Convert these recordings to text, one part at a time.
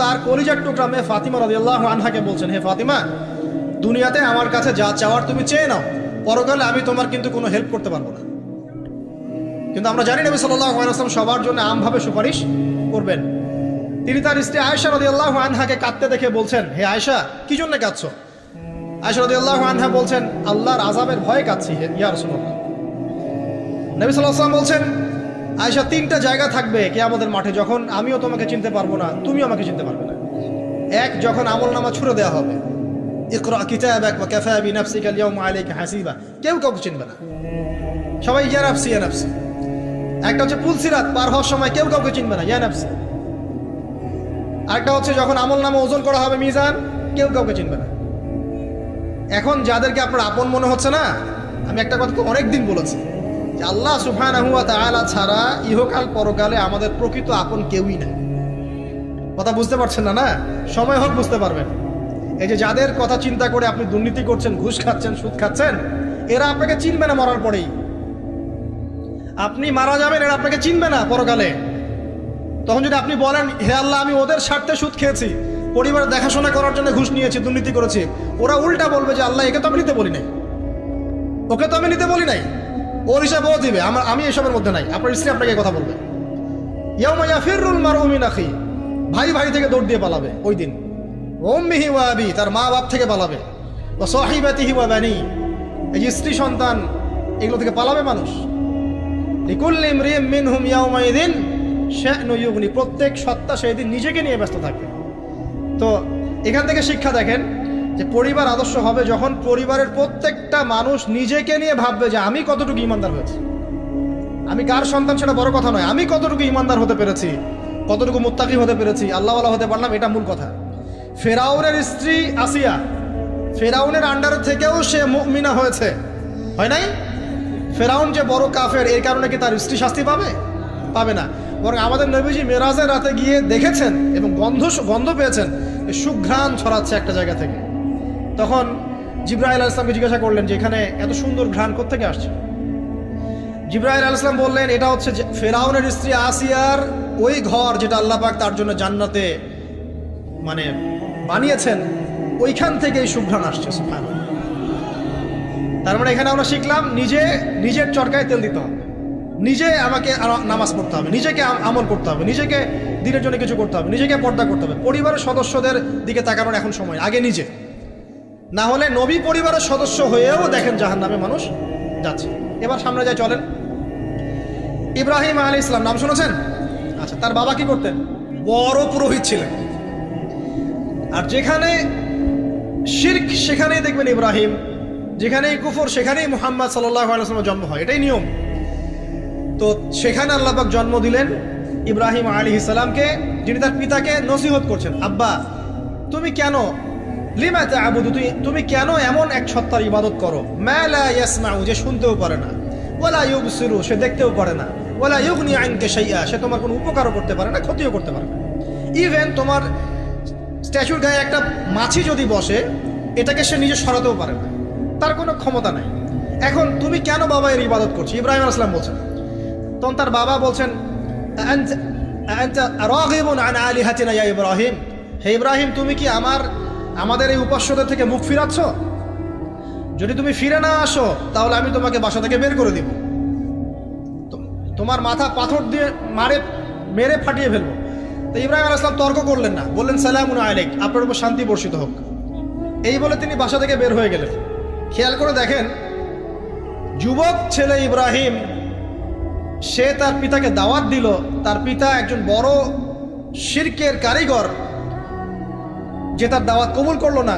তার কলিজার টুকরা মেয়ে ফাতিমা রাদিয়াল্লাহু আনহাকে বলছেন, হে ফাতিমা, দুনিয়াতে আমার কাছে যা চাওয়ার তুমি চেয়ে নাও, পরকালে আমি তোমার কিন্তু কোনো হেল্প করতে পারবো না। কিন্তু আমরা জানি নবী সাল্লাল্লাহু আলাইহি ওয়াসাল্লাম সবার জন্য আমভাবে সুপারিশ করবেন। তিনি তার স্ত্রী আয়েশা রাদিয়াল্লাহু আনহাকে কাঁদতে দেখে বলছেন, হে আয়েশা, কি জন্য কাঁদছো? আয়েশা রাদিয়াল্লাহু আনহা বলছেন, আল্লাহর আযাবের ভয়ে কাঁদছি ইয়া রাসূলুল্লাহ। নবী সাল্লাল্লাহু আলাইহি ওয়াসাল্লাম বলছেন, আয়েশা, তিনটা জায়গা থাকবে কিয়ামতের মাঠে যখন আমিও তোমাকে চিনতে পারবো না, তুমিও আমাকে চিনতে পারবে না। এক, যখন আমলনামা ছুড়ে দেওয়া হবে, ইকরা কিতাবাক ওয়া কাফা বিনাফসিকা আল-ইয়াওমা আলাইকা হাসিবা, কেউ কাউকে চিনবে না, সবাই ইয়া নাফসি ইয়া নাফসি। একটা হচ্ছে পুলসিরাত পার হওয়ার সময় কেউ কাউকে চিনবে না, ইয়া নাফসি। আরেকটা হচ্ছে যখন আমলনামা ওজন করা হবে মিজান, কেউ কাউকে চিনবে না। এখন যাদেরকে আপনার আপন মনে হচ্ছে না, আমি একটা কথা অনেক দিন বলেছি যে আল্লাহ সুবহানাহু ওয়া তাআলা ছাড়া ইহকাল পরকালে আমাদের প্রকৃত আপন কেউই নাই। কথা বুঝতে পারছেন না? না, সময় হোক বুঝতে পারবেন। এই যে যাদের কথা চিন্তা করে আপনি দুর্নীতি করছেন, ঘুষ খাচ্ছেন, সুদ খাচ্ছেন, এরা আপনাকে চিনবে না মরার পরেই। আপনি মারা যাবেন, এরা আপনাকে চিনবে না পরকালে। তখন যদি আপনি বলেন, হে আল্লাহ, আমি ওদের স্বার্থে সুদ খেয়েছি, পরিবারের দেখাশোনা করার জন্য ঘুষ নিয়েছি, দুর্নীতি করেছি, ওরা উল্টা বলবে যে আল্লাহ, একে তো আমি নিতে বলি নাই, ওকে তো আমি নিতে বলি নাই, ওর হিসাব ও দিবে, আমি এসবের মধ্যে নাই। আপনার স্ত্রী আপনাকে কথা বলবে, ইয়াউমা ইয়াফিরুল মারউ মিন আখি, ভাই ভাই থেকে দৌড় দিয়ে পালাবে ওই দিন। উম্মিহি ওয়া আবি, তার মা বাপ থেকে পালাবে। ওয়া সাহিবাতিহি ওয়া বানি, এই যে স্ত্রী সন্তান, এগুলো থেকে পালাবে মানুষ। লিকুল্লি ইমরিইন মিনহুম ইয়াউমাইযিন শা'নু ইউগনি, প্রত্যেক সত্তা সেই দিন নিজেকে নিয়ে ব্যস্ত থাকবে। তো এখান থেকে শিক্ষা দেখেন যে পরিবার আদর্শ হবে যখন পরিবারের প্রত্যেকটা মানুষ নিজেকে নিয়ে ভাববে যে আমি কতটুকু ইমানদার হয়েছি। আমি কার সন্তান সেটা বড় কথা নয়, আমি কতটুকু ইমানদার হতে পেরেছি, কতটুকু মুত্তাকি হতে পেরেছি, আল্লাহওয়ালা হতে পারলাম, এটা মূল কথা। ফেরাউনের স্ত্রী আসিয়া, ফেরাউনের আন্ডার থেকেও সে মুমিনা হয়েছে, হয় নাই? ফেরাউন যে বড় কাফের, এর কারণে কি তার স্ত্রী শাস্তি পাবে? পাবে না। বরং আমাদের নবীজি মেরাজের রাতে গিয়ে দেখেছেন এবং গন্ধ পেয়েছেন, সুঘ্রাণ ছড়াচ্ছে একটা জায়গা থেকে। তখন জিবরাইল আলাইহিস সালামকে জিজ্ঞাসা করলেন যে এখানে এত সুন্দর ঘ্রাণ কোত্থেকে আসছে? জিবরাইল আলাইহিস সালাম বললেন, এটা হচ্ছে ফেরাউনের স্ত্রী আসিয়ার ওই ঘর যেটা আল্লাহ পাক তার জন্য জান্নাতে মানে বানিয়েছেন, ওইখান থেকে এই সুঘ্রাণ আসছে। সুবহানাল্লাহ। তার মানে এখানে আমরা শিখলাম নিজের চরকায় তেল দিতে হবে, নিজে আমাকে নামাজ পড়তে হবে, নিজেকে আমল করতে হবে, নিজেকে দিনের জন্য কিছু করতে হবে, নিজেকে পর্দা করতে হবে। পরিবারের সদস্যদের দিকে তাকানোর এখন সময়, আগে নিজে। না হলে নবী পরিবারের সদস্য হয়েও দেখেন জাহান্নামে মানুষ যাচ্ছে। এবার সামনে যায়, চলেন। ইব্রাহিম আলাইহিস সালাম নাম শুনেছেন? আচ্ছা, তার বাবা কি করতেন? বড় পুরোহিত ছিলেন। আর যেখানে শিরক সেখানেই দেখবেন ইব্রাহিম, যেখানেই কুফর সেখানেই মুহাম্মদ সাল্লাল্লাহু আলাইহি ওয়াসাল্লামের জন্ম হয়, এটাই নিয়ম। তো সেখানে আল্লাহ পাক জন্ম দিলেন ইব্রাহিম আলাইহিস সালামকে, যিনি তার পিতাকে নসিহত করছেন, আব্বা তুমি কেন লিমা তা'বুদু, তুমি কেন এমন এক সত্তার ইবাদত করো, মা লা ইয়াসমাউ, যে শুনতেও পারে না, ওয়ালা ইউবসিরু, সে দেখতেও পারে না, ওয়ালা ইউগনি আনকা শাইআ, সে তোমার কোনো উপকারও করতে পারে না, ক্ষতিও করতে পারে না। ইভেন তোমার স্ট্যাচুর গায়ে একটা মাছি যদি বসে, এটাকে সে নিজে সরাতেও পারে না, তার কোনো ক্ষমতা নাই। এখন তুমি কেন বাবা এর ইবাদত করছো? ইব্রাহিম আলাইহিস সালাম বলছেন। তখন তার বাবা বলছেন, আনতা রাগিবুন আন আলিহাতিনা ইয়া ইব্রাহিম, হে ইব্রাহিম, তুমি কি আমাদের এই উপাস্যদের থেকে মুখ ফিরাচ্ছ? যদি তুমি ফিরে না আসো তাহলে আমি তোমাকে বাসা থেকে বের করে দিব, তোমার মাথা পাথর দিয়ে মেরে ফাটিয়ে ফেলবো। তো ইব্রাহিম আলাইহিস সালাম তর্ক করলেন না, বললেন সালামুন আলাইক, আপনার উপর শান্তি বর্ষিত হোক। এই বলে তিনি বাসা থেকে বের হয়ে গেলেন। খেয়াল করে দেখেন, যুবক ছেলে ইব্রাহিম, সে তার পিতাকে দাওয়াত দিল, তার পিতা একজন বড় শিরকের কারিগর, যে তার দাওয়াত কবুল করলো না।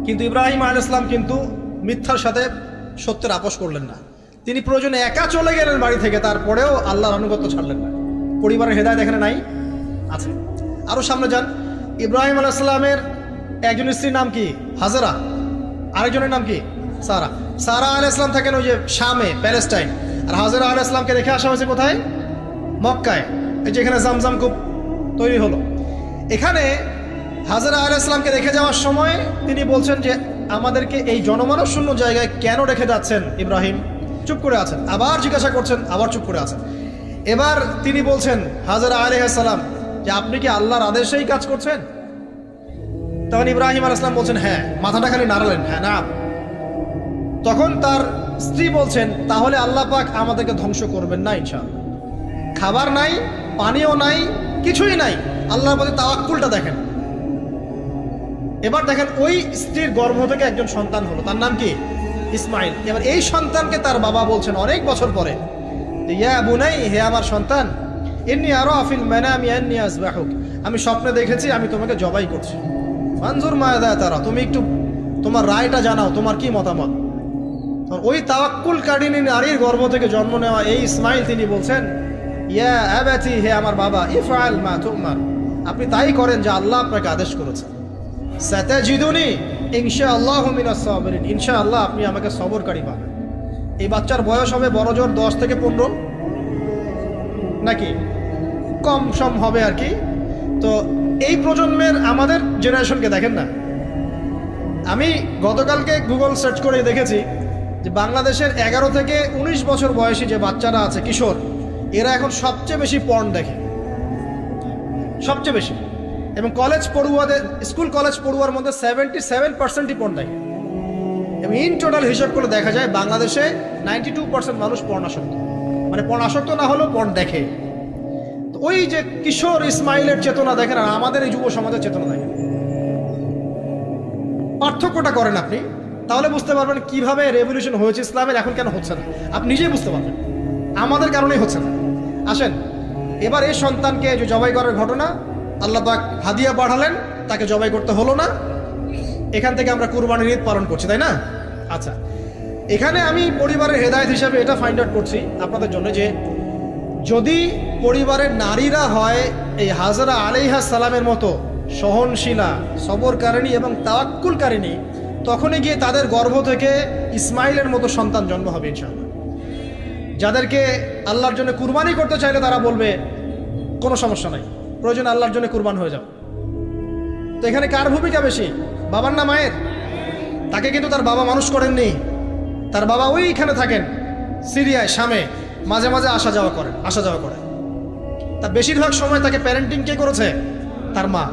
কিন্তু ইব্রাহিম আলাইহিস সালাম কিন্তু মিথ্যার সাথে সত্যের আপোষ করলেন না। তিনি প্রয়োজনে একা চলে গেলেন বাড়ি থেকে, তারপরেও আল্লাহর আনুগত্য ছাড়লেন না। পরিবারের হেদায়েত এখানে নাই, আছে। আরো সামনে যান, ইব্রাহিম আলাইহিস সালামের একজন স্ত্রীর নাম কি? হাজেরা, আরেকজনের নাম কি? সারা। সারা আলাইহিস সালাম থাকেন ওই যে শামে, প্যালেস্টাইন, আর হাজেরা আলাইহিস সালামকে রেখে আসা হয়েছে কোথায়? মক্কায়, এই যে এখানে জামজাম কূপ তৈরি হলো। এখানে হাজেরা আলাইহিস সালামকে রেখে যাওয়ার সময় তিনি বলছেন যে আমাদেরকে এই জনমানব শূন্য জায়গায় কেন রেখে যাচ্ছেন ইব্রাহিম? চুপ করে আছেন। আবার জিজ্ঞাসা করছেন, আবার চুপ করে আছেন। এবার তিনি বলছেন, হাজেরা আলাইহিস সালাম, যে আপনি কি আল্লাহর আদেশেই কাজ করছেন? তখন ইব্রাহিম আলাইহিস সালাম বলছেন হ্যাঁ, মাথাটা খালি নাড়ালেন, হ্যাঁ না। তখন তার স্ত্রী বলছেন তাহলে আল্লাহ পাক আমাদেরকে ধ্বংস করবেন না ইনশাআল্লাহ। খাবার নাই, পানিও নাই, কিছুই নাই, আল্লাহর প্রতি তাওয়াক্কুলটা দেখেন। এবার দেখেন ওই স্ত্রীর গর্ভ থেকে একজন সন্তান হলো, তার নাম কি? ইসমাইল। এবার এই সন্তানকে তার বাবা বলছেন অনেক বছর পরে, ইয়া বুনাই, হে আমার সন্তান, ইন্নী আরা ফিল মানামি আন্নী আযবাহুক, আমি স্বপ্নে দেখেছি আমি তোমাকে জবাই করছি। ফানজুর মাযা তারা, তুমি একটু তোমার রায়টা জানাও, তোমার কি মতামত? ওই তাওয়াক্কুলকারিনী নারীর গর্ভ থেকে জন্ম নেওয়া এই ইসমাইল তিনি বলছেন, ইয়া আবাতি, হে আমার বাবা, ইফআল মা তুমার, আপনি তাই করেন যা আল্লাহ আপনাকে আদেশ করেছেন। সাতাজিদুনি ইনশাআল্লাহু মিনাস সাবিরিন, ইনশাআল্লাহ আপনি আমাকে সবরকারী পাবেন। এই বাচ্চার বয়স হবে বড়জোর 10 থেকে 15, নাকি কম সম হবে আর কি। তো এই প্রজন্মের আমাদের জেনারেশনকে দেখেন না, আমি গতকালকে গুগল সার্চ করে দেখেছি যে বাংলাদেশের 11 থেকে 19 বছর বয়সী যে বাচ্চারা আছে, কিশোর, এরা এখন সবচেয়ে বেশি পর্ন দেখে, সবচেয়ে বেশি। এবং কলেজ পড়ুয়াদের, স্কুল কলেজ পড়ুয়ার মধ্যে 77%ই পর্ন দেখে। এবং ইন টোটাল হিসাব করে দেখা যায় বাংলাদেশে 92% মানুষ পর্ন আসক্ত, মানে পর্ন আসক্ত না হলেও পর্ন দেখে। তো ওই যে কিশোর ইসমাইলের চেতনা দেখেন আর আমাদের এই যুব সমাজের চেতনা দেখেন, পার্থক্যটা করেন আপনি, তাহলে বুঝতে পারবেন কিভাবে রেভলিউশন হয়েছে ইসলামের, এখন কেন হচ্ছে না আপনি নিজেই বুঝতে পারবেন। আমাদের কারণেই হচ্ছে না। আসেন এবার এই সন্তানকে যে জবাই করার ঘটনা, আল্লাহ পাক হাদিয়া পাঠালেন, তাকে জবাই করতে হলো না। এখান থেকে আমরা কুরবানির ঈদ পালন করছি, তাই না? আচ্ছা, এখানে আমি পরিবারের হেদায়েত হিসাবে এটা ফাইন্ড আউট করছি আপনাদের জন্য যে যদি পরিবারের নারীরা হয় এই হাজরা আলাইহিস সালামের মতো সহনশীলা, সবরকারিণী এবং তাওয়াক্কুলকারিণী, তখনই গিয়ে তাদের গর্ভ থেকে ইসমাইলের মতো সন্তান জন্ম হবে ইনশাআল্লাহ। যাদেরকে আল্লাহর জন্য কুরবানি করতে চাইলে তারা বলবে কোনো সমস্যা নাই, প্রয়োজন আল্লাহর জন্য কুরবান হয়ে যাও। তো এখানে কার ভূমিকা বেশি, বাবার না মায়ের? তাকে কিন্তু তার বাবা মানুষ করেননি, তার বাবা ওইখানে থাকেন সিরিয়ায়, শামে, মাঝে মাঝে আসা যাওয়া করেন। তার বেশিরভাগ সময় তাকে প্যারেন্টিং কে করেছে? তার মা।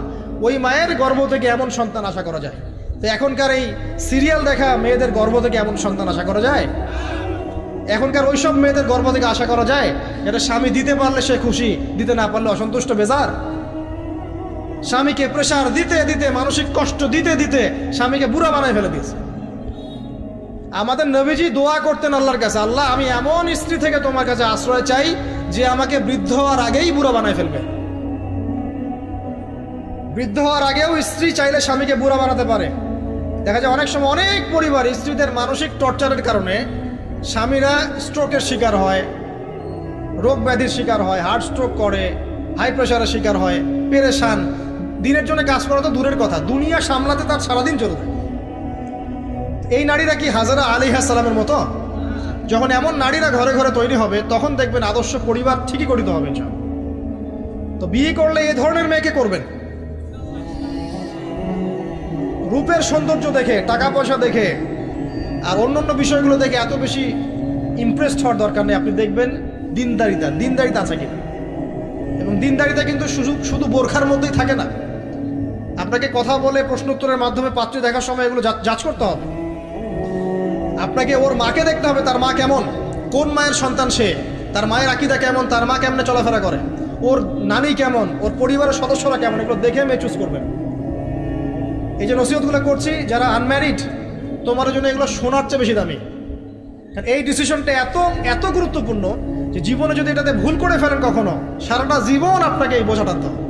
ওই মায়ের গর্ভ থেকে এমন সন্তান আশা করা যায়। তো এখনকার এই সিরিয়াল দেখা মেয়েদের গর্ভ থেকে এমন সন্তান আশা করা যায়? এখনকার ওইসব মেয়েদের গর্ভ থেকে আশা করা যায় এটা স্বামী দিতে পারলে সে খুশি, দিতে না পারলে অসন্তুষ্ট, বেজার। স্বামীকে প্রেসার দিতে দিতে, মানসিক কষ্ট দিতে দিতে স্বামীকে বুড়া বানায় ফেলে দিয়েছে। আমাদের নবীজি দোয়া করতেন আল্লাহর কাছে, আল্লাহ আমি এমন স্ত্রী থেকে তোমার কাছে আশ্রয় চাই যে আমাকে বৃদ্ধ হওয়ার আগেই বুড়া বানায় ফেলবে। বৃদ্ধ হওয়ার আগেও স্ত্রী চাইলে স্বামীকে বুড়া বানাতে পারে। দেখা যায় অনেক সময় অনেক পরিবার স্ত্রীদের মানসিক টর্চারের কারণে স্বামীরা স্ট্রোকের শিকার হয়, রোগ ব্যাধির শিকার হয়, হার্ট স্ট্রোক করে, হাই প্রেশারের শিকার হয়, পেরেশান। দিনের জন্য কাজ করা তো দূরের কথা, দুনিয়া সামলাতে তার সারাদিন চলে যায়। এই নারীরা কি হাজরা আলাইহিস সালামের মতো? যখন এমন নারীরা ঘরে ঘরে তৈরি হবে তখন দেখবেন আদর্শ পরিবার ঠিকই গঠিত হবে। তো বিয়ে করলে এই ধরনের মেয়েকে করবেন। রূপের সৌন্দর্য দেখে, টাকা পয়সা দেখে আর অন্যান্য বিষয়গুলো দেখে এত বেশি ইমপ্রেসড হওয়ার দরকার নেই। আপনি দেখবেন দিনদারিতা আছে কিনা। এবং দিনদারিতা কিন্তু শুধু বোরখার মধ্যেই থাকে না। আপনাকে কথা বলে প্রশ্ন উত্তরের মাধ্যমে পাত্রী দেখার সময় এগুলো যাচ করতে হবে। আপনাকে ওর মাকে দেখতে হবে, তার মা কেমন, কোন মায়ের সন্তান সে, তার মায়ের আকীদা কেমন, তার মা কেমনে চলাফেরা করে, ওর নানি কেমন, ওর পরিবারের সদস্যরা কেমন, এগুলো দেখে মেয়ে চুজ করবেন। এই যে নসিহতগুলো করছি, যারা আনম্যারিড তোমার জন্য এগুলো শোনার চেয়ে বেশি দামি। কারণ এই ডিসিশনটা এত গুরুত্বপূর্ণ যে জীবনে যদি এটাতে ভুল করে ফেলেন কখনো, সারাটা জীবন আপনাকে এই বোঝা টানতে হবে।